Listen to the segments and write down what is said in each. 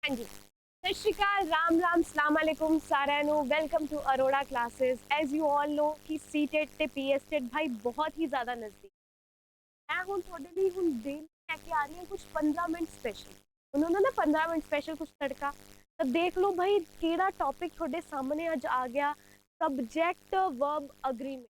हाँ जी। सत श्री अकाल, राम राम, सलाम अलैकुम साਰਿਆਂ ਨੂੰ। Welcome to Arora classes. As you all know ਕਿ ਸੀਟੇਟ ਤੇ ਪੀਐਸਟੇਟ ਭਾਈ ਬਹੁਤ ਹੀ ਜ਼ਿਆਦਾ ਨਜ਼ਦੀਕ। ਮੈਂ ਹੁਣ ਤੁਹਾਡੇ ਲਈ ਹੁਣ ਦਿਨ ਲੈ ਕੇ ਆ ਰਹੀ ਹਾਂ ਕੁਝ 15 ਮਿੰਟ ਸਪੈਸ਼ਲ। ਉਹਨਾਂ ਨਾ 15 ਮਿੰਟ ਸਪੈਸ਼ਲ ਕੁਝ ਤੜਕਾ ਤਾਂ ਦੇਖ ਲਓ ਭਾਈ ਕਿਹੜਾ ਟੌਪਿਕ ਤੁਹਾਡੇ ਸਾਹਮਣੇ ਅੱਜ ਆ ਗਿਆ। Subject verb agreement,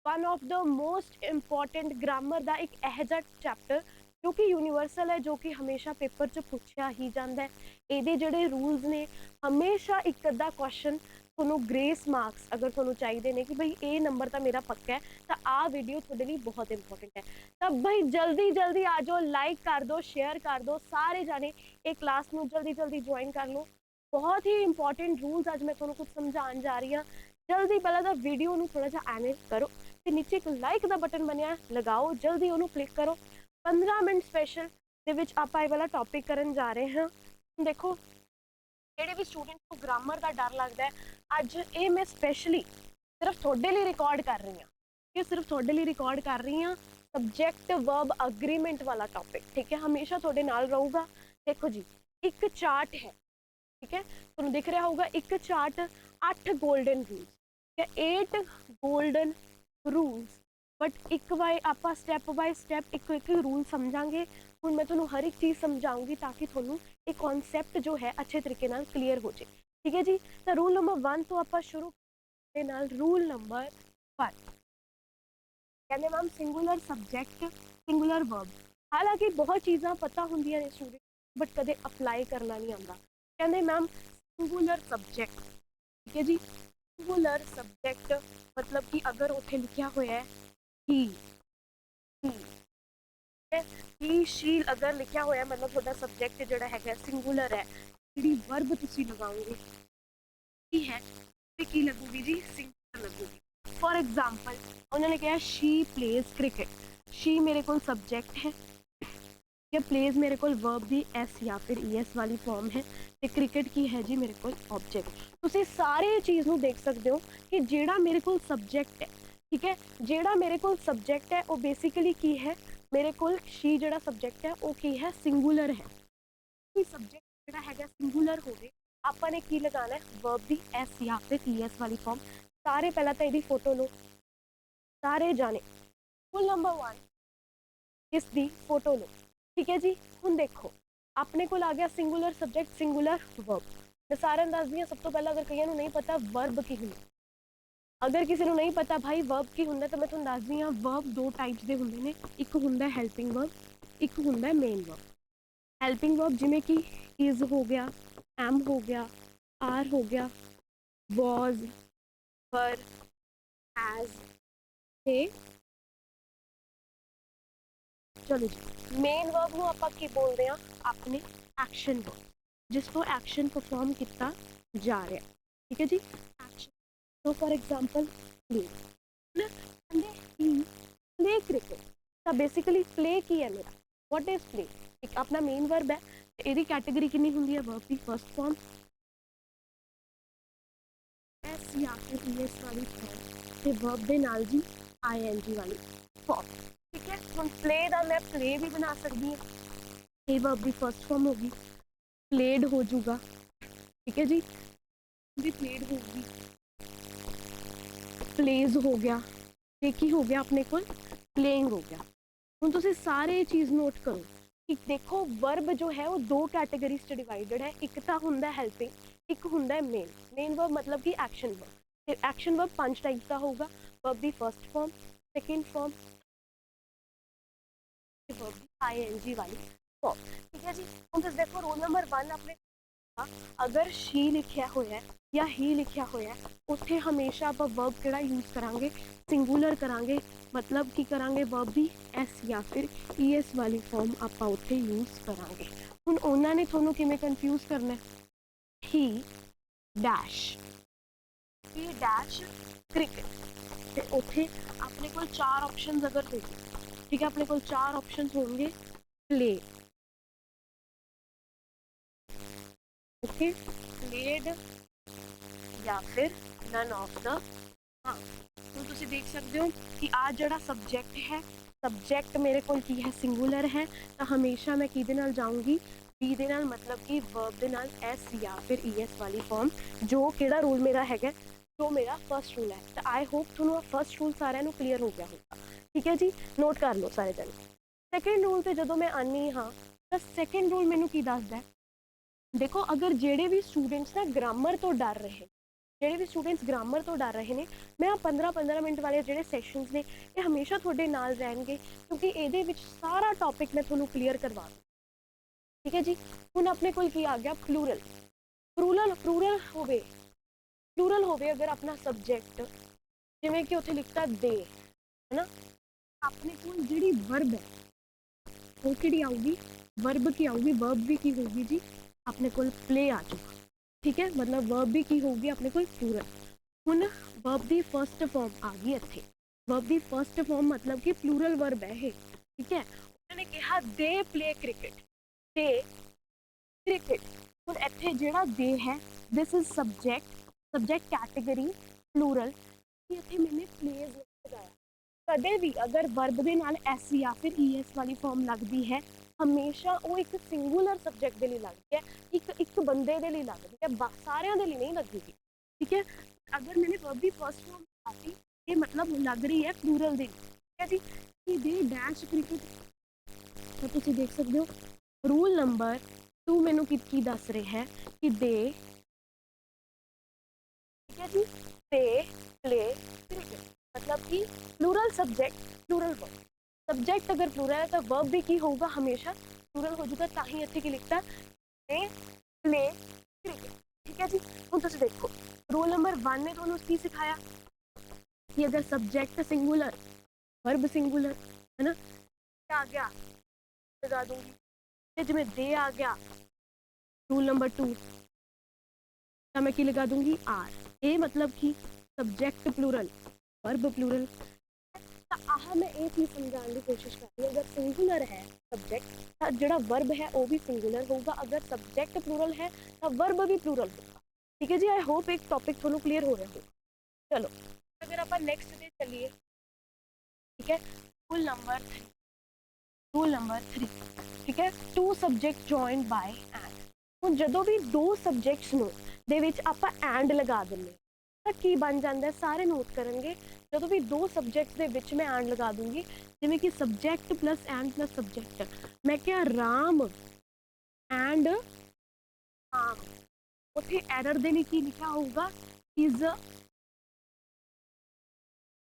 one of the most important grammar ਦਾ ਇੱਕ ਇਹੋ ਜਿਹਾ ਚੈਪਟਰ ਜੋ ਕਿ ਯੂਨੀਵਰਸਲ ਹੈ, ਜੋ ਕਿ ਹਮੇਸ਼ਾ ਪੇਪਰ 'ਚ ਪੁੱਛਿਆ ਹੀ ਜਾਂਦਾ ਹੈ। ਇਹਦੇ ਜਿਹੜੇ ਰੂਲਸ ਨੇ, ਹਮੇਸ਼ਾ ਇੱਕ ਅੱਧਾ ਕੁਐਸਚਨ ਤੁਹਾਨੂੰ ਗ੍ਰੇਸ ਮਾਰਕਸ ਅਗਰ ਤੁਹਾਨੂੰ ਚਾਹੀਦੇ ਨੇ ਕਿ ਭਾਈ ਇਹ ਨੰਬਰ ਤਾਂ ਮੇਰਾ ਪੱਕਾ ਹੈ, ਤਾਂ ਆਹ ਵੀਡੀਓ ਤੁਹਾਡੇ ਲਈ ਬਹੁਤ ਇੰਪੋਰਟੈਂਟ ਹੈ। ਤਾਂ ਭਾਈ ਜਲਦੀ ਜਲਦੀ ਆ ਜਾਓ, ਲਾਈਕ ਕਰ ਦਿਓ, ਸ਼ੇਅਰ ਕਰ ਦਿਓ, ਸਾਰੇ ਜਾਣੇ ਇਹ ਕਲਾਸ ਨੂੰ ਜਲਦੀ ਜਲਦੀ ਜੁਆਇਨ ਕਰ ਲਓ। ਬਹੁਤ ਹੀ ਇੰਪੋਰਟੈਂਟ ਰੂਲਸ ਅੱਜ ਮੈਂ ਤੁਹਾਨੂੰ ਕੁਝ ਸਮਝਾਉਣ ਜਾ ਰਹੀ ਹਾਂ। ਜਲਦੀ ਪਹਿਲਾਂ ਤਾਂ ਵੀਡੀਓ ਨੂੰ ਥੋੜਾ ਜਿਹਾ ਐਵੇਂ ਕਰੋ ਤੇ ਨੀਚੇ ਇੱਕ ਲਾਈਕ ਦਾ ਬਟਨ ਬਣਿਆ ਲਗਾਓ, ਜਲਦੀ ਉਹਨੂੰ ਕਲਿੱਕ ਕਰੋ। 15 ਮਿੰਟ ਸਪੈਸ਼ਲ ਦੇ ਵਿੱਚ ਆਪਾਂ ਇਹ ਵਾਲਾ ਟੌਪਿਕ ਕਰਨ ਜਾ ਰਹੇ ਹਾਂ। ਦੇਖੋ, ਜਿਹੜੇ ਵੀ ਸਟੂਡੈਂਟ ਨੂੰ ਗ੍ਰਾਮਰ ਦਾ ਡਰ ਲੱਗਦਾ ਹੈ, ਅੱਜ ਇਹ ਮੈਂ ਸਪੈਸ਼ਲੀ ਸਿਰਫ ਤੁਹਾਡੇ ਲਈ ਰਿਕਾਰਡ ਕਰ ਰਹੀ ਹਾਂ। ਇਹ ਸਿਰਫ ਤੁਹਾਡੇ ਲਈ ਰਿਕਾਰਡ ਕਰ ਰਹੀ ਹਾਂ। ਸਬਜੈਕਟ ਵਰਬ ਅਗਰੀਮੈਂਟ ਵਾਲਾ ਟੌਪਿਕ, ਠੀਕ ਹੈ, ਹਮੇਸ਼ਾ ਤੁਹਾਡੇ ਨਾਲ ਰਹੂਗਾ। ਦੇਖੋ ਜੀ, ਇੱਕ ਚਾਰਟ ਹੈ, ਠੀਕ ਹੈ, ਤੁਹਾਨੂੰ ਦਿਖ ਰਿਹਾ ਹੋਊਗਾ ਇੱਕ ਚਾਰਟ, 8 ਗੋਲਡਨ ਰੂਲਸ, ਠੀਕ ਹੈ, 8 ਗੋਲਡਨ ਰੂਲਸ। ਬਟ ਇੱਕ ਬਾਏ ਆਪਾਂ ਸਟੈਪ ਬਾਏ ਸਟੈਪ ਇੱਕ ਇੱਕ ਰੂਲ ਸਮਝਾਂਗੇ। ਹੁਣ ਮੈਂ ਤੁਹਾਨੂੰ ਹਰ ਇੱਕ ਚੀਜ਼ ਸਮਝਾਉਂਗੀ ਤਾਂ ਕਿ ਤੁਹਾਨੂੰ ਇਹ ਕਨਸੈਪਟ ਜੋ ਹੈ ਅੱਛੇ ਤਰੀਕੇ ਨਾਲ ਕਲੀਅਰ ਹੋ ਜਾਏ। ਠੀਕ ਹੈ ਜੀ, ਤਾਂ ਰੂਲ ਨੰਬਰ 1 ਤੋਂ ਆਪਾਂ ਸ਼ੁਰੂ ਦੇ ਨਾਲ। ਰੂਲ ਨੰਬਰ 1 ਕਹਿੰਦੇ ma'am singular subject singular verb. ਹਾਲਾਂਕਿ ਬਹੁਤ ਚੀਜ਼ਾਂ ਪਤਾ ਹੁੰਦੀਆਂ ਨੇ ਸਟੂਡੈਂਟ, ਬਟ ਕਦੇ ਅਪਲਾਈ ਕਰਨਾ ਨਹੀਂ ਆਉਂਦਾ। ਕਹਿੰਦੇ ਮੈਮ ਸਿੰਗੂਲਰ ਸਬਜੈਕਟ, ਠੀਕ ਹੈ ਜੀ, ਸਿੰਗੂਲਰ ਸਬਜੈਕਟ ਮਤਲਬ ਕਿ ਅਗਰ ਉੱਥੇ ਲਿਖਿਆ ਹੋਇਆ ਹੈ ਹੀ, ਹੀ ਸ਼ੀ ਅਗਰ ਲਿਖਿਆ ਹੋਇਆ ਮਤਲਬ ਤੁਹਾਡਾ ਸਬਜੈਕਟ ਜਿਹੜਾ ਹੈਗਾ ਸਿੰਗੂਲਰ ਹੈ। ਜਿਹੜੀ ਵਰਬ ਤੁਸੀਂ ਲਗਾਓਗੇ ਕੀ ਹੈ ਤੇ ਕੀ ਲੱਗੂਗੀ ਜੀ, ਸਿੰਗੂਲਰ ਲੱਗੂਗੀ। ਫॉर एग्जांपल उन्होंने कहा शी प्लेज क्रिकेट, शी मेरे को सब्जेक्ट है, या प्लेज मेरे को वर्ब दी एस या फिर ईएस वाली फॉर्म है, ਤੇ ਕ੍ਰਿਕਟ ਕੀ ਹੈ ਜੀ ਮੇਰੇ ਕੋਲ ਆਬਜੈਕਟ। ਤੁਸੀਂ ਸਾਰੇ ਚੀਜ਼ ਨੂੰ ਦੇਖ ਸਕਦੇ ਹੋ ਕਿ ਜਿਹੜਾ ਮੇਰੇ ਕੋਲ ਸਬਜੈਕਟ ਹੈ, ਠੀਕ ਹੈ, ਜਿਹੜਾ ਮੇਰੇ ਕੋਲ ਸਬਜੈਕਟ ਹੈ ਉਹ ਬੇਸਿਕਲੀ ਕੀ ਹੈ, ਮੇਰੇ ਕੋਲ ਸ਼ੀ ਜਿਹੜਾ ਸਬਜੈਕਟ ਹੈ ਉਹ ਕੀ ਹੈ, ਸਿੰਗੂਲਰ ਹੈ। ਕੋਈ ਸਬਜੈਕਟ ਜਿਹੜਾ ਹੈਗਾ ਸਿੰਗੂਲਰ ਹੋਵੇ, ਆਪਾਂ ਨੇ ਕੀ ਲਗਾਉਣਾ ਹੈ, ਵਰਬ ਦੀ ਐਸ ਜਾਂ ਫਿਰ ਈਐਸ ਵਾਲੀ ਫॉर्म। ਸਾਰੇ ਪਹਿਲਾਂ ਤਾਂ ਇਹਦੀ ਫੋਟੋ ਲਓ ਸਾਰੇ ਜਾਣੇ। ਰੂਲ ਨੰਬਰ 1 ਇਸ ਦੀ ਫੋਟੋ ਲਓ, ਠੀਕ ਹੈ ਜੀ। ਹੁਣ ਦੇਖੋ ਆਪਣੇ ਕੋਲ ਆ ਗਿਆ ਸਿੰਗੂਲਰ ਸਬਜੈਕਟ ਸਿੰਗੂਲਰ ਵਰਬ। ਮੈਂ ਸਾਰਿਆਂ ਨੂੰ ਦੱਸਦੀ ਹਾਂ। ਸਭ ਤੋਂ ਪਹਿਲਾਂ ਅਗਰ ਕਈਆਂ ਨੂੰ ਨਹੀਂ ਪਤਾ ਵਰਬ ਕੀ ਹੁੰਦਾ, ਅਗਰ ਕਿਸੇ ਨੂੰ ਨਹੀਂ ਪਤਾ ਭਾਈ ਵਰਬ ਕੀ ਹੁੰਦਾ, ਤਾਂ ਮੈਂ ਤੁਹਾਨੂੰ ਦੱਸਦੀ ਹਾਂ। ਵਰਬ ਦੋ ਟਾਈਪਸ ਦੇ ਹੁੰਦੇ ਨੇ, ਇੱਕ ਹੁੰਦਾ ਹੈਲਪਿੰਗ ਵਰਬ, ਇੱਕ ਹੁੰਦਾ ਮੇਨ ਵਰਬ। ਹੈਲਪਿੰਗ ਵਰਬ ਜਿਵੇਂ ਕਿ ਇਜ਼ ਹੋ ਗਿਆ, ਐਮ ਹੋ ਗਿਆ, ਆਰ ਹੋ ਗਿਆ, ਵਾਜ਼, ਵਰ, ਹੈਜ਼ ਤੇ ਚਲੋ ਜੀ। ਮੇਨ ਵਰਬ ਨੂੰ ਆਪਾਂ ਕੀ ਬੋਲਦੇ ਹਾਂ, ਆਪਣੇ ਐਕਸ਼ਨ ਵਰਬ, ਜਿਸ ਤੋਂ ਐਕਸ਼ਨ ਪਰਫਾਰਮ ਕੀਤਾ ਜਾ ਰਿਹਾ, ਠੀਕ ਹੈ ਜੀ, action. So for example play, play cricket, ਤਾਂ ਬੇਸਿਕਲੀ प्ले ਕੀ ਹੈ ਮੇਰਾ, व्हाट इज प्ले, ਇੱਕ ਆਪਣਾ ਮੇਨ ਵਰਬ ਹੈ ਤੇ ਇਹਦੀ ਕੈਟੇਗਰੀ ਕਿੰਨੀ ਹੁੰਦੀ ਹੈ, ਵਰਬ ਦੀ ਫਰਸਟ ਫਾਰਮ ਐਸ ਜਾਂ ਫਿਰ ਈਐਸ ਵਾਲੀ ਫਾਰਮ ਤੇ ਵਰਬ ਦੇ ਨਾਲ ਜੀ ਆਈਐਨਜੀ ਵਾਲੀ ਫਾਰਮ, ਠੀਕ ਹੈ। ਹੁਣ प्ले ਦਾ ਮੈਂ प्ले ਵੀ ਬਣਾ ਸਕਦੀ ਹਾਂ, ਇਹ ਵਰਬ ਦੀ ਫਰਸਟ ਫਾਰਮ ਹੋਗੀ, ਪਲੇਡ ਹੋ ਜਾਊਗਾ, ਠੀਕ ਹੈ ਜੀ, ਵੀ ਪਲੇਡ ਹੋਊਗੀ, ਪਲੇਜ਼ ਹੋ ਗਿਆ, ਤੇ ਕੀ ਹੋ ਗਿਆ ਆਪਣੇ ਕੋਲ, ਪਲੇਇੰਗ ਹੋ ਗਿਆ। ਹੁਣ ਤੁਸੀਂ ਸਾਰੇ ਚੀਜ਼ ਨੋਟ ਕਰੋ ਕਿ ਦੇਖੋ ਵਰਬ ਜੋ ਹੈ ਉਹ ਦੋ ਕੈਟੇਗਰੀਜ਼ 'ਚ ਡਿਵਾਈਡਡ ਹੈ। ਇੱਕ ਤਾਂ ਹੁੰਦਾ ਹੈਲਪਿੰਗ, ਇੱਕ ਹੁੰਦਾ ਮੇਨ। ਮੇਨ ਵਰਬ ਮਤਲਬ ਕਿ ਐਕਸ਼ਨ ਵਰਬ, ਤੇ ਐਕਸ਼ਨ ਵਰਬ 5 ਟਾਈਪ ਦਾ ਹੋਊਗਾ, ਵਰਬ ਦੀ first form, second form, verb ਦੀ ਆਈਐਨਜੀ ਵਾਲੀ ਫਾਰਮ, ਠੀਕ ਹੈ ਜੀ। ਹੁਣ ਤੁਸੀਂ ਦੇਖੋ ਰੂਲ ਨੰਬਰ 1 ਆਪਣੇ, ਅਗਰ ਸ਼ੀ ਲਿਖਿਆ ਹੋਇਆ ਜਾਂ ਹੀ ਲਿਖਿਆ ਹੋਇਆ, ਉੱਥੇ ਹਮੇਸ਼ਾ ਆਪਾਂ ਵਰਬ ਕਿਹੜਾ ਯੂਜ਼ ਕਰਾਂਗੇ, ਸਿੰਗੂਲਰ ਕਰਾਂਗੇ। ਮਤਲਬ ਕੀ ਕਰਾਂਗੇ, ਵਰਬ ਦੀ ਐਸ ਜਾਂ ਫਿਰ ਈਐਸ ਵਾਲੀ ਫਾਰਮ ਆਪਾਂ ਉੱਥੇ ਯੂਜ਼ ਕਰਾਂਗੇ। ਹੁਣ ਉਹਨਾਂ ਨੇ ਤੁਹਾਨੂੰ ਕਿਵੇਂ ਕਨਫਿਊਜ਼ ਕਰਨਾ, ਹੀ ਡੈਸ਼, ਹੀ ਡੈਸ਼ ਕ੍ਰਿਕਟ, ਤੇ ਉੱਥੇ ਆਪਣੇ ਕੋਲ 4 ਆਪਸ਼ਨਸ ਅਗਰ ਹੋਣ, ਠੀਕ ਹੈ, ਆਪਣੇ ਕੋਲ 4 ਆਪਸ਼ਨਸ ਹੋਣਗੇ, ਪਲੇ, ਓਕੇ, ਪਲੇਡ ਜਾਂ ਫਿਰ ਨਨ ਆਫ ਦ। ਹਾਂ, ਹੁਣ ਤੁਸੀਂ ਦੇਖ ਸਕਦੇ ਹੋ ਕਿ ਆ ਜਿਹੜਾ ਸਬਜੈਕਟ ਹੈ, ਸਬਜੈਕਟ ਮੇਰੇ ਕੋਲ ਕੀ ਹੈ, ਸਿੰਗੂਲਰ ਹੈ, ਤਾਂ ਹਮੇਸ਼ਾ ਮੈਂ ਕਿਹਦੇ ਨਾਲ ਜਾਊਂਗੀ, ਬੀ ਦੇ ਨਾਲ ਮਤਲਬ ਕਿ ਵਰਬ ਦੇ ਨਾਲ ਐਸ ਜਾਂ ਫਿਰ ਈਐਸ ਵਾਲੀ ਫਾਰਮ, ਜੋ ਕਿਹੜਾ ਰੂਲ ਮੇਰਾ ਹੈਗਾ, ਜੋ ਮੇਰਾ ਫਸਟ ਰੂਲ ਹੈ। ਤਾਂ ਆਈ ਹੋਪ ਤੁਹਾਨੂੰ ਫਸਟ ਰੂਲ ਸਾਰਿਆਂ ਨੂੰ ਕਲੀਅਰ ਹੋ ਗਿਆ ਹੋਊਗਾ। ਠੀਕ ਹੈ ਜੀ, ਨੋਟ ਕਰ ਲਓ ਸਾਰੇ ਜਣੇ। ਸੈਕਿੰਡ ਰੂਲ ਤੇ ਜਦੋਂ ਮੈਂ ਆਨੀ ਹਾਂ ਤਾਂ ਸੈਕਿੰਡ ਰੂਲ ਮੈਨੂੰ ਕੀ ਦੱਸਦਾ, ਦੇਖੋ ਅਗਰ ਜਿਹੜੇ ਵੀ ਸਟੂਡੈਂਟਸ ਨਾ ਗ੍ਰਾਮਰ ਤੋਂ ਡਰ ਰਹੇ, ਜਿਹੜੇ ਵੀ ਸਟੂਡੈਂਟਸ ਗ੍ਰਾਮਰ ਤੋਂ ਡਰ ਰਹੇ ਨੇ, ਮੈਂ 15-15 ਮਿੰਟ ਵਾਲੇ ਜਿਹੜੇ ਸੈਸ਼ਨਸ ਨੇ ਇਹ ਹਮੇਸ਼ਾ ਤੁਹਾਡੇ ਨਾਲ ਰਹਿਣਗੇ, ਕਿਉਂਕਿ ਇਹਦੇ ਵਿੱਚ ਸਾਰਾ ਟੌਪਿਕ ਮੈਂ ਤੁਹਾਨੂੰ ਕਲੀਅਰ ਕਰਵਾ ਦੂੰ। ਠੀਕ ਹੈ ਜੀ, ਹੁਣ ਆਪਣੇ ਕੋਲ ਕੀ ਆ ਗਿਆ, ਪਲੂਰਲ। ਪਲੂਰਲ ਹੋਵੇ ਅਗਰ ਆਪਣਾ ਸਬਜੈਕਟ, ਜਿਵੇਂ ਕਿ ਉੱਥੇ ਲਿਖਤਾ ਦੇ, ਹੈ ਨਾ, ਆਪਣੇ ਕੋਲ ਜਿਹੜੀ ਵਰਬ ਹੈ ਉਹ ਕਿਹੜੀ ਆਊਗੀ, ਵਰਬ ਕੀ ਆਊਗੀ, ਵਰਬ ਵੀ ਕੀ ਹੋਊਗੀ ਜੀ, ਆਪਣੇ ਕੋਲ ਪਲੇ ਆ ਜਾਊਗਾ। ਠੀਕ ਹੈ, ਮਤਲਬ ਵਰਬ ਵੀ ਕੀ ਹੋਊਗੀ ਆਪਣੇ ਕੋਲ, ਪਲੂਰਲ। ਹੁਣ ਵਰਬ ਦੀ ਫਸਟ ਫਾਰਮ ਆ ਗਈ ਇੱਥੇ, ਵਰਬ ਦੀ ਫਸਟ ਫਾਰਮ ਮਤਲਬ ਕਿ ਪਲੂਰਲ ਵਰਬ ਹੈ ਇਹ। ਠੀਕ ਹੈ, ਉਹਨਾਂ ਨੇ ਕਿਹਾ ਦੇ ਪਲੇ ਕ੍ਰਿਕਟ, ਦੇ ਕ੍ਰਿਕਟ। ਹੁਣ ਇੱਥੇ ਜਿਹੜਾ ਦੇ ਹੈ, this is subject category plural, ਇੱਥੇ ਮੈंने ਪਲੇਜ਼ ਲਗਾਇਆ। ਕਦੇ ਵੀ ਅਗਰ ਵਰਬ ਦੇ ਨਾਲ ਐਸ ਜਾਂ ਫਿਰ ਈਐਸ ਵਾਲੀ ਫਾਰਮ ਲੱਗਦੀ ਹੈ, ਹਮੇਸ਼ਾ ਉਹ ਇੱਕ ਸਿੰਗੂਲਰ ਸਬਜੈਕਟ ਦੇ ਲਈ ਲੱਗਦੀ ਹੈ, ਇੱਕ ਬੰਦੇ ਦੇ ਲਈ ਲੱਗਦੀ ਹੈ, ਸਾਰਿਆਂ ਦੇ ਲਈ ਨਹੀਂ ਲੱਗਦੀ। ਠੀਕ ਹੈ, ਅਗਰ ਮੈंने ਵਰਬ ਦੀ ਫਸਟ ਫਾਰਮ लगाती, ਇਹ ਮਤਲਬ ਲੱਗ ਰਹੀ ਹੈ ਪਲੂਰਲ ਦੇ। ਠੀਕ ਹੈ ਜੀ, ਕਿ ਦੇ ਡੈਸ਼ ਕ੍ਰਿਕਟ, ਤਾਂ ਤੁਸੀਂ ਦੇਖ ਸਕਦੇ ਹੋ ਰੂਲ ਨੰਬਰ 2 ਮੈਨੂੰ ਕੀ ਦੱਸ ਰਿਹਾ ਹੈ ਕਿ ਦੇ, ਠੀਕ ਹੈ ਜੀ, ਦੇ ਪਲੇ ਕ੍ਰਿਕਟ, मतलब कि plural subject plural verb. Subject अगर प्लूरल है तो वर्ब भी की होगा, हमेशा प्लूरल हो जाएगा, ताही इत्थे की लिखता है प्ले क्रिकेट। ठीक है जी, हुण तुसीं देखो रूल नंबर 1 ने तुहानूं की सिखाया कि अगर सब्जेक्ट सिंगुलर, वर्ब सिंगुलर, है ना, क्या आ गया लगा दूंगी, जिवें दे आ गया रूल नंबर 2 तो मैं की लगा दूंगी आर, ये मतलब कि सब्जेक्ट प्लूरल, वर्ब प्लूरल। आह मैं ये चीज़ समझाने की कोशिश कर रही हूँ, अगर सिंगुलर है सब्जेक्ट तो जो वर्ब है वो भी सिंगुलर होगा, अगर सब्जेक्ट प्लूरल है तो वर्ब भी प्लूरल होगा। ठीक है जी, आई होप एक टॉपिक थोड़ा क्लियर हो रहा होगा। चलो अगर आप नेक्स्ट डे चलिए, ठीक है, रूल नंबर 3, ठीक है, 2 सब्जेक्ट जॉइंड बाय एंड। ਹੁਣ ਜਦੋਂ ਵੀ ਦੋ ਸਬਜੈਕਟਸ ਨੂੰ ਦੇ ਵਿੱਚ ਆਪਾਂ ਐਂਡ ਲਗਾ ਦਿੰਦੇ ਤਾਂ ਕੀ ਬਣ ਜਾਂਦਾ, ਸਾਰੇ ਨੋਟ ਕਰਨਗੇ। ਜਦੋਂ ਵੀ ਦੋ ਸਬਜੈਕਟ ਦੇ ਵਿੱਚ ਮੈਂ ਐਂਡ ਲਗਾ ਦੂੰਗੀ, ਜਿਵੇਂ ਕਿ subject plus and plus subject, ਮੈਂ ਕਿਹਾ ਰਾਮ ਐਂਡ ਆਮ, ਉੱਥੇ ਐਰਰ ਦੇ ਲਈ ਕੀ ਲਿਖਿਆ ਹੋਊਗਾ, ਇਜ਼।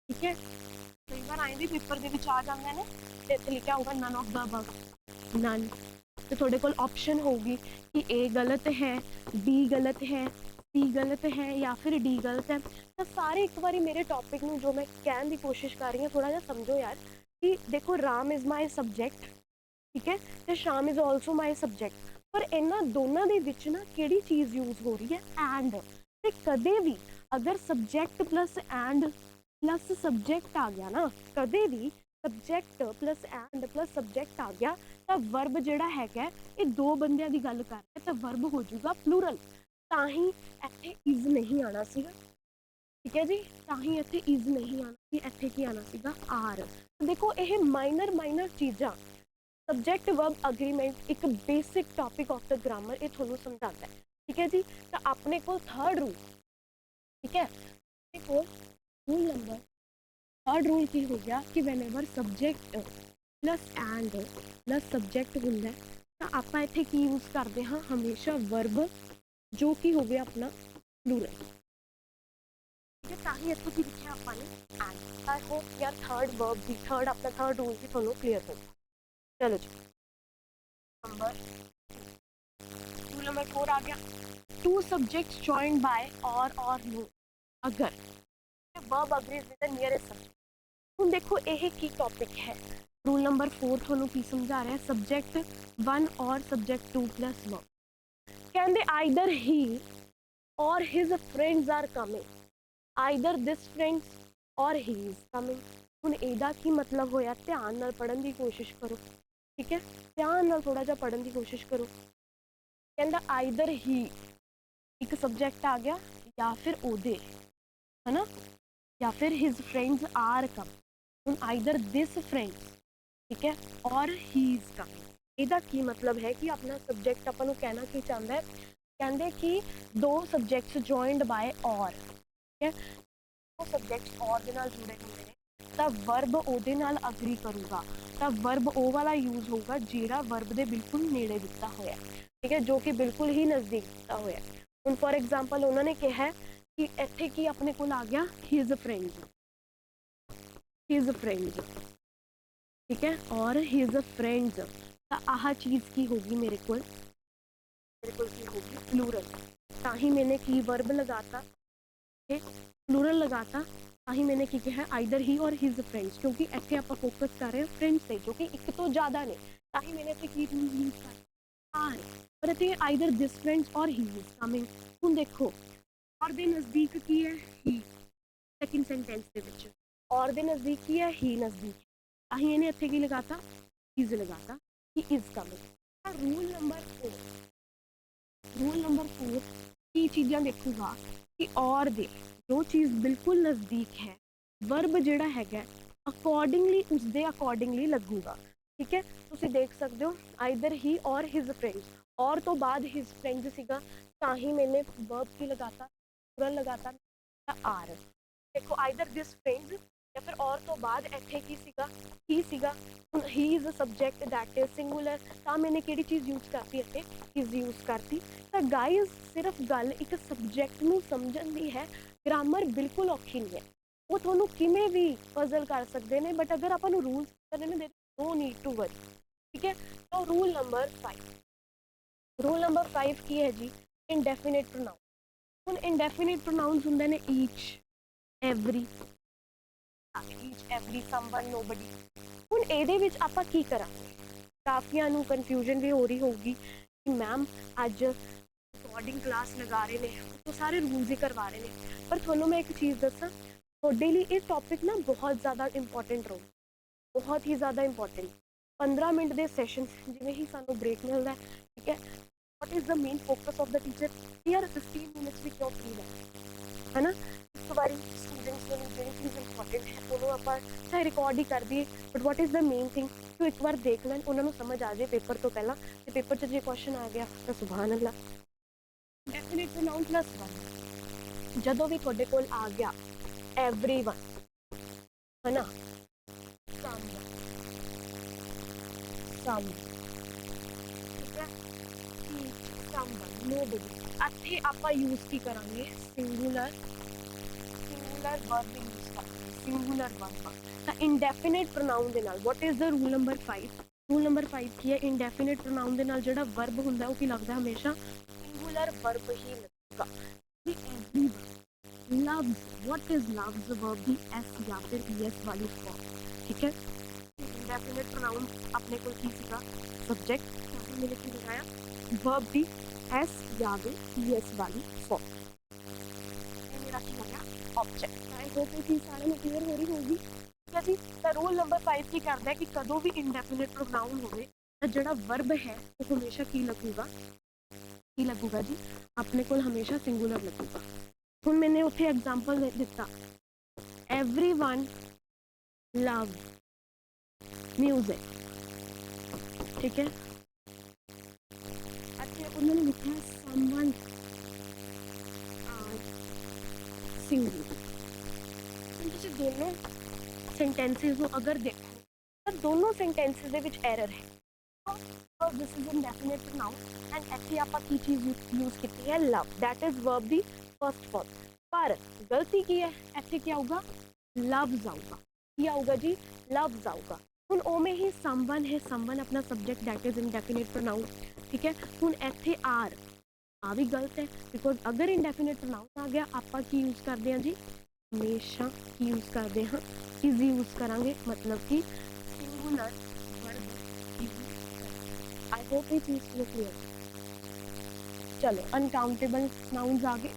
ਠੀਕ ਹੈ, ਕਈ ਵਾਰ ਆਏ ਵੀ ਪੇਪਰ ਦੇ ਵਿੱਚ ਆ ਜਾਂਦੇ ਨੇ ਤੇ ਇੱਥੇ ਲਿਖਿਆ ਹੋਊਗਾ ਨਨ ਆਫ ਦ ਅਬਵ, ਨਨ, ਤੇ ਤੁਹਾਡੇ ਕੋਲ ਆਪਸ਼ਨ ਹੋਊਗੀ ਕਿ ए गलत है, बी गलत है, सी गलत है या फिर डी गलत है। तो सारे एक बार मेरे टॉपिक में जो मैं कहने की कोशिश कर रही हूँ थोड़ा जा समझो यार, कि देखो राम इज़ माई सब्जेक्ट, ठीक है, तो शाम इज़ ऑल्सो माई सब्जेक्ट, पर इन्हों दोनों के विच ना किहड़ी चीज़ यूज़ हो रही है, एंड। ते कदे भी अगर subject plus and plus subject आ गया ना, कदे भी subject plus and plus subject आ गया तो वर्ब जिहड़ा हैगा ये दो बंदियां दी गल कर रहे, तो वर्ब हो जाऊगा प्लूरल, ताही इत्थे इज़ नहीं आना सीगा। ठीक है जी, ताही इत्थे इज़ नहीं आना सी, इत्थे की आना सीगा आर। देखो ये माइनर चीज़ां, सब्जेक्ट वर्ब अग्रीमेंट एक basic topic of the grammar, ये थोनों समझाता है। ठीक है जी, तो अपने को थर्ड रूल, ठीक है, देखो रूल नंबर थर्ड रूल की हो गया कि whenever subject plus and plus subject होंगे तो आप इत्थे की यूज़ करते हाँ, हमेशा वर्ब जो कि हो गया अपना प्लूरल। ठीक है, ताही इत्थे की लिखिया आपने एंड। आई होप यार थर्ड वर्ब भी, थर्ड अपना थर्ड रूल भी थोनों क्लियर हो। चलो जी, रूल नंबर 4 आ गया, 2 सब्जेक्ट्स जॉइंड बाय और नो, अगर verb agrees with the nearest subject. ਹੁਣ देखो यह की टॉपिक है, रूल नंबर 4 थोनों की समझा रहा है, सब्जेक्ट 1 और सब्जेक्ट 2 प्लस वर्ब। कहते आइदर ही और his friends are coming, either this friends और ही इज कमिंग। हुण इहदा की मतलब होया, ध्यान नाल पढ़न की कोशिश करो। ठीक है, ध्यान नाल थोड़ा जा पढ़न की कोशिश करो। कहंदा आइदर ही एक सब्जेक्ट आ गया या फिर ओदे, है ना, या फिर his friends are coming. Either this friends, ठीक है, और ही इज कमिंग। ਇਹਦਾ ਕੀ ਮਤਲਬ ਹੈ ਕਿ ਆਪਣਾ ਸਬਜੈਕਟ ਆਪਾਂ ਨੂੰ ਕਹਿਣਾ ਕੀ ਚਾਹੁੰਦਾ ਹੈ, ਕਹਿੰਦੇ ਕਿ ਦੋ ਸਬਜੈਕਟਸ ਜੁਆਇੰਡ ਬਾय ਔਰ, ਠੀਕ ਹੈ, ਉਹ ਸਬਜੈਕਟਸ ਔਰ ਦੇ ਨਾਲ ਜੁੜੇ ਹੁੰਦੇ ਨੇ ਤਾਂ ਵਰਬ ਉਹਦੇ ਨਾਲ ਅਗਰੀ ਕਰੂਗਾ, ਤਾਂ ਵਰਬ ਉਹ ਵਾਲਾ ਯੂਜ਼ ਹੋਊਗਾ ਜਿਹੜਾ ਵਰਬ ਦੇ ਬਿਲਕੁਲ ਨੇੜੇ ਦਿੱਤਾ ਹੋਇਆ, ਠੀਕ ਹੈ, ਜੋ ਕਿ ਬਿਲਕੁਲ ਹੀ ਨਜ਼ਦੀਕ ਦਿੱਤਾ ਹੋਇਆ। ਹੁਣ ਫॉर एग्जांपल ਉਹਨਾਂ ਨੇ ਕਿਹਾ ਕਿ ਇੱਥੇ ਕੀ ਆਪਣੇ ਕੋਲ ਆ ਗਿਆ ਹਿਜ਼ ਫਰੈਂਡਸ, ਹਿਜ਼ ਫਰੈਂਡਸ, ठीक है, और हिज फ्रेंड्स, तो आह चीज़ की होगी मेरे को की होगी प्लूरल, ताही मैंने की वर्ब लगाता, प्लूरल लगाता, ताही मैंने की कहा आइदर ही और हिज फ्रेंड्स, क्योंकि इतने आप फोकस कर रहे हैं फ्रेंड्स से जो कि एक तो ज़्यादा ने, ताही मैंने इतने की यूज कर आर, पर इतने आइदर दिस फ्रेंड्स और ही इज कमिंग। हुण देखो और दे नज़दीक की है ही, सेकंड सेंटेंस दे विच और दे नज़दीक की है ही नज़दीक, ਅਸੀਂ ਇਹਨੇ ਇੱਥੇ ਕੀ ਲਗਾਤਾ ਇਜ਼ ਲਗਾਤਾ ਕਿ is coming. Rule number 4, rule number 4 ਕੀ ਚੀਜ਼ਾਂ ਦੇਖੂਗਾ ਕਿ ਔਰ ਦੇ ਜੋ ਚੀਜ਼ ਬਿਲਕੁਲ ਨਜ਼ਦੀਕ ਹੈ ਵਰਬ ਜਿਹੜਾ ਹੈਗਾ ਅਕੋਰਡਿੰਗਲੀ ਉਸਦੇ ਅਕੋਰਡਿੰਗਲੀ ਲੱਗੂਗਾ, ਠੀਕ ਹੈ। ਤੁਸੀਂ ਦੇਖ ਸਕਦੇ ਹੋ ਆਈਦਰ ਹੀ ਔਰ ਹਿਜ਼ ਫਰੈਂਡਸ, ਔਰ ਤੋਂ ਬਾਅਦ ਹਿਜ਼ ਫਰੈਂਡਸ ਸੀਗਾ ਤਾਂ ਹੀ ਮੈंने ਵਰਬ ਕੀ ਲਗਾਤਾ ਪਲੂਰਲ ਲਗਾਤਾ ਆਰ। ਦੇਖੋ ਆਈਦਰ ਦਿਸ ਫਰੈਂਡਸ या फिर और तो बाद इत्थे की सीगा ही सीगा, he is a subject that is singular, तो मैंने किहड़ी चीज़ यूज करती इत्थे इज यूज करती। तो गाइस सिर्फ गल एक सब्जेक्ट नूं समझण दी है, ग्रामर बिल्कुल औखी नहीं है, वो तुहानूं किवें भी पजल कर सकते हैं, बट अगर आपां नूं रूल्स करने ने नो नीड टू वरी, ठीक है। तो रूल नंबर 5, रूल नंबर 5 की है जी इंडेफिनिट प्रोनाउन। हुण इंडेफिनिट प्रोनाउंस हुंदे ने each, every, each every someone nobody. हुण ਇਹਦੇ ਵਿੱਚ ਆਪਾਂ ਕੀ ਕਰਾਂਗੇ, ਕਾਫੀਆਂ ਨੂੰ ਕਨਫਿਊਜ਼ਨ ਵੀ ਹੋ ਰਹੀ ਹੋਊਗੀ ਕਿ ਮੈਮ ਅੱਜ ਰਿਕਾर्डिंग क्लास लगा रहे हैं तो सारे रूल्स ही करवा रहे हैं, पर थोनों मैं एक चीज़ दसा थोड़े लिए ये टॉपिक ना बहुत ज़्यादा इंपॉर्टेंट रहो, बहुत ही ज़्यादा इंपॉर्टेंट। 15 मिनट के सैशन जिमें ही सानू ब्रेक मिलता है, ठीक है। What is the main focus of the teacher यार 15 मिनट्स भी क्यों फ्री है ना, एक बार स्टूडेंट्स को जो चीज़ इंपॉर्टेंट है उन्होंने आप चाहे रिकॉर्ड ही कर दिए, but what is the main thing तो एक बार देख लैन उन्होंने समझ आ जाए पेपर तो पहला, तो पेपर च जो क्वेश्चन आ गया तो सुभान अल्लाह। डेफिनेट प्रोनाउन प्लस 1 जदों भी तुहाडे कोल आ गया एवरीवन है ना, ਇੱਥੇ ਆਪਾਂ यूज की करांगे सिंगुलर, सिंगुलर वर्ब यूज करांगे, सिंगुलर वर्ब। तो इंडेफिनिट प्रोनाउन दे नाल what is the rule number 5, rule number 5 की है इंडेफिनिट प्रोनाउन दे नाल जिहड़ा वर्ब हुंदा है वो की लगदा हमेशा सिंगुलर वर्ब ही लगेगा। Everyone loves, what is loves verb the S या फिर ईएस वाली फॉर्म, ठीक है। इंडेफिनिट प्रोनाउन अपने को की सीगा सब्जेक्ट, मैंने की लगाया वर्ब दी एस या फिर ईएस वाली फॉर्म, ये मेरा की हो गया ऑब्जेक्ट। आई होप ये चीज़ सारे में क्लियर हो रही होगी, ठीक है जी। तो रूल नंबर 5 की करता है कि कदों भी इंडेफिनिट प्रोनाउन होवे तो जिहड़ा वर्ब है वो हमेशा की लगूगा जी अपने को हमेशा सिंगुलर लगेगा। हुण मैंने उत्थे एग्जाम्पल दिता एवरीवन लव म्यूजिक, ठीक है। अच्छा उन्होंने लिखा है समवन आर सिंगुलर। तुसीं दोनों सेंटेंसेस को अगर देखो तो दोनों सेंटेंसेस दे विच एरर है, because this is indefinite pronoun and ऐसे आप की चीज़ यूज की है love, that is verb the first form, पर गलती की है ऐसे क्या होगा लव्स आऊगा, क्या होगा जी लव्स आऊगा। हुण ओमें ही समवन है, समवन अपना subject that is indefinite pronoun, ठीक है। हुण इत्थे आर आ भी गलत है, बिकॉज अगर इंडेफिनिट प्रोनाउन आ गया आप की यूज करते हैं जी हमेशा की यूज करते हैं इज यूज करांगे, मतलब कि सिंगुलर वर्ब। आई होप ये चीज़ क्लियर। चलो अनकाउंटेबल नाउन्स आ गए,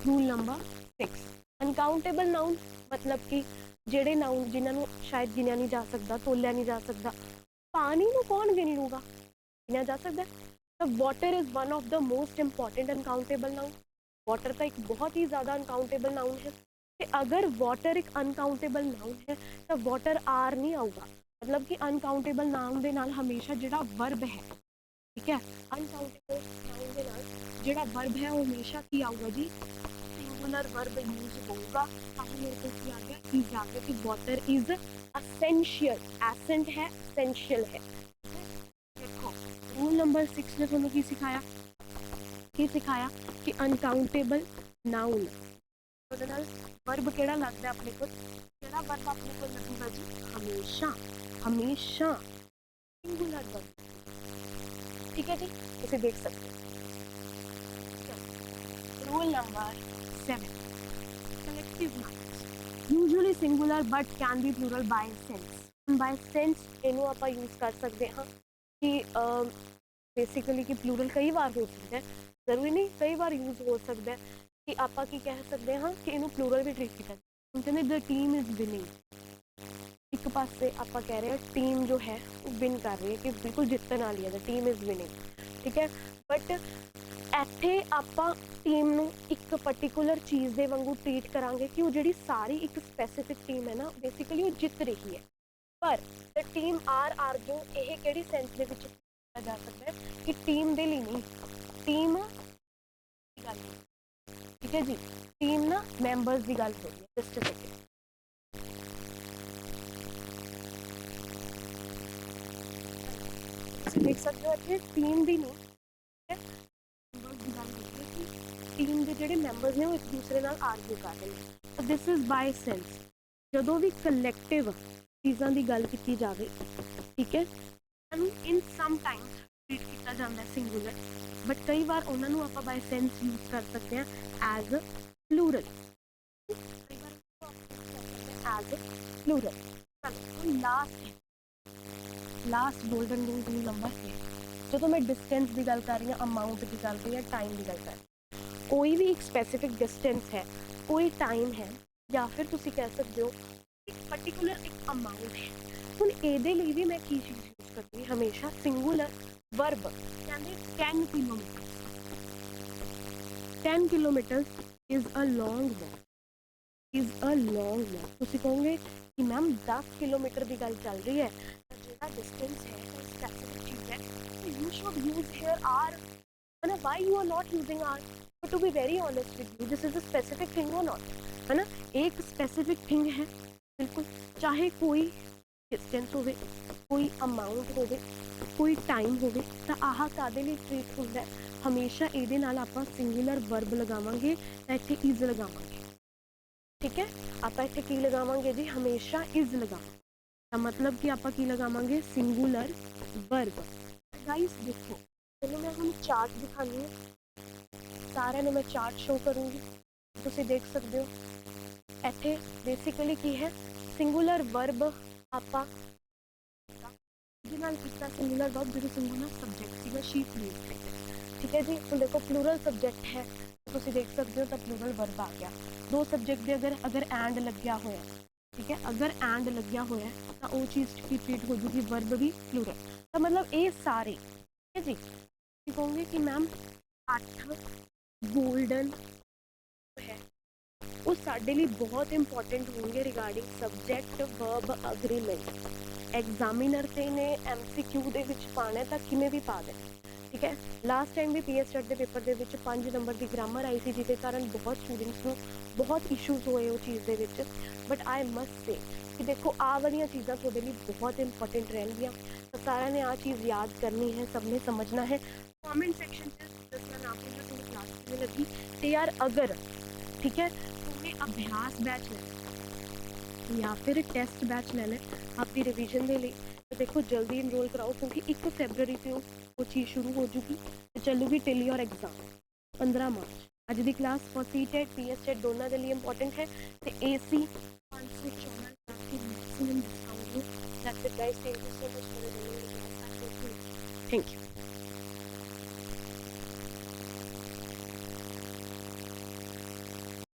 रूल नंबर 6। अनकाउंटेबल नाउन मतलब कि जेडे नाउन जिन्होंने शायद गिनिया नहीं जा सकता, तोलिया नहीं जा सकता। पानी को कौन गिन लूगा, गिनिया जा सकता है। तो water is one of the most important uncountable noun, water का एक बहुत ही ज़्यादा अनकाउंटेबल नाउन है। तो अगर वाटर एक अनकाउंटेबल नाउन है तो वाटर आर नहीं आऊगा, मतलब कि अनकाउंटेबल नाउन दे नाल हमेशा जिहड़ा वर्ब है, ठीक है, अनकाउंटेबल नाउन दे नाल जिहड़ा वर्ब है वो हमेशा की आऊगा जी, सिंगुलर वर्ब यूज होगा। अब मेरे को की आ गया, इज आ गया कि वाटर इज असेंशियल, एसेंट है, एसेंशियल है। देखो रूल नंबर 6 ने तुहानू की सिखाया, कि अनकाउंटेबल नाउन ਉਹਦੇ ਨਾਲ वर्ब ਕਿਹੜਾ ਲੱਗਦਾ ਆਪਣੇ ਕੋਲ, ਕਿਹੜਾ वर्ब ਆਪਣੇ ਕੋਲ ਲੱਗੂਗਾ ਜੀ, ਹਮੇਸ਼ਾ, ਹਮੇਸ਼ਾ सिंगुलर वर्ब। ठीक है जी, इसे देख सकते हैं। Rule number 7, collective nouns usually singular but can be plural by sense. By sense ਇਹਨੂੰ ਆਪਾਂ यूज कर सकते हैं कि बेसिकली कि प्लूरल कई बार हो सकता है, जरूरी नहीं, कई बार यूज हो सकता है कि आप की कह सकते हैं कि इनू प्लूरल भी ट्रीट किया। हम कहते द टीम इज विनिंग, एक पासे आप कह रहे हैं टीम जो है वो विन कर रही है, कि बिल्कुल जितने वाली है, द टीम इज विनिंग, ठीक है। बट ਇੱਥੇ ਆਪਾਂ ਟੀਮ ਨੂੰ ਇੱਕ पर्टिकुलर चीज़ ਦੇ ਵਾਂਗੂ ट्रीट करांगे कि वो जी सारी एक स्पैसीफिक टीम है ना, बेसिकली वो जित रही है। पर द टीम आर आर्ग्यू ये किहड़ी सेंस ਦੇ ਵਿੱਚ किया जा सकता है कि टीम ਦੇ ਲਈ नहीं, टीम ठीक है जी, टीम ना मैंबर्स की गल हो रही है। जस्ट सेकंड, देख सकते हो इतने टीम भी नहीं, टीम के जोड़े मैंबर्स ने वो एक दूसरे नाल आर्ग्यू कर रहे हैं। तो दिस इज बाय सेंस, जदों भी कलैक्टिव चीज़ों की गल की जाए, ठीक है, इन सम टाइम ट्रीट किया जाता है सिंगुलर, बट कई बार उन्होंने आप बाय सेंस यूज कर सकते हैं as plural, as plural. Last golden rule number 6, जो मैं डिस्टेंस की गल कर रही हूँ, अमाउंट की गल कर रही हूँ, टाइम की गल कर रही हूँ, कोई भी एक स्पैसीफिक डिस्टेंस है, कोई टाइम है, या फिर तुसी कह सकते हो एक पर्टिकुलर एक अमाउंट है। हुण इहदे लई भी मैं की चीज़ यूज करती हमेशा सिंगुलर वर्ब, कहते 10 kilometre, 10 kilometre is a long walk, is a long walk. तुसी कहोगे कि मैम 10 किलोमीटर की गल चल रही है, जो डिस्टेंस है स्पैसीफिक चीज़ है, तो you should use here are, है ना, why you are not using are. But to be very honest with you, this is a specific thing और नॉट, है ना, एक स्पेसिफिक थिंग है बिल्कुल, चाहे कोई डिस्टेंस हो, कोई अमाउंट हो, कोई टाइम हो, तो आह कादे लिए ट्रीट होंदा है, हमेशा ये आप सिंगुलर वर्ब लगावांगे, इत्थे इज लगावांगे, ठीक है। आप इत्थे की लगावांगे जी, हमेशा इज लगावांगे, मतलब कि आप की लगावांगे सिंगुलर वर्ब। गाइस देखो, चलो मैं हम चार्ट दिखानी हूँ, सारे मैं चार्ट शो करूँगी, तुसी देख सकते हो इत्थे बेसिकली की है सिंगुलर वर्ब, आपा सिंगुलर वर्ब जो सिंगुलर सब्जेक्ट सीगा शीट यूज करते, ठीक है जी। तो देखो प्लूरल सब्जेक्ट है, तुसी देख सकते हो, तो प्लूरल वर्ब आ गया। दो सब्जेक्ट अगर अगर एंड लग्या होया, ठीक है, अगर एंड लग्या होया तो वो चीज़ की ट्रीट हो जूगी, वर्ब भी प्लूरल। तो मतलब ये सारे, ठीक है जी, कहूँगी कि मैम 8 गोल्डन है वो साडे लिए बहुत इंपॉर्टेंट होंगे regarding subject verb agreement. Examiner से ने MCQ दे विच पाना है, तो किमें भी पा दे, ठीक है। लास्ट टाइम भी PSET के पेपर के 5 नंबर की ग्रामर आई थी, जिसके कारण बहुत स्टूडेंट्स को बहुत इशूज़ हुए वो चीज़ के, बट आई मस्ट से कि देखो आ वाली चीज़ा थोड़े लिए बहुत इंपॉर्टेंट रहनगियां, तो सारा ने आ चीज़ याद करनी है, सबने समझना है। कमेंट सेक्शन में दसना ना भूलना तुम्हें क्लास किमें लगी, तो यार अगर ठीक है तुम्हें अभ्यास बैच लेना या फिर टेस्ट बैच लेना आपकी रिवीजन के लिए, तो देखो जल्दी इनरोल कराओ, क्योंकि 1 फरवरी से वो चीज़ शुरू हो चुकी, तो चलूगी टिल योर एग्जाम 15 मार्च। अज की क्लास फॉर CTET PSET दोनों के लिए इंपॉर्टेंट है, तो AC 514 maximum discount. Thank you.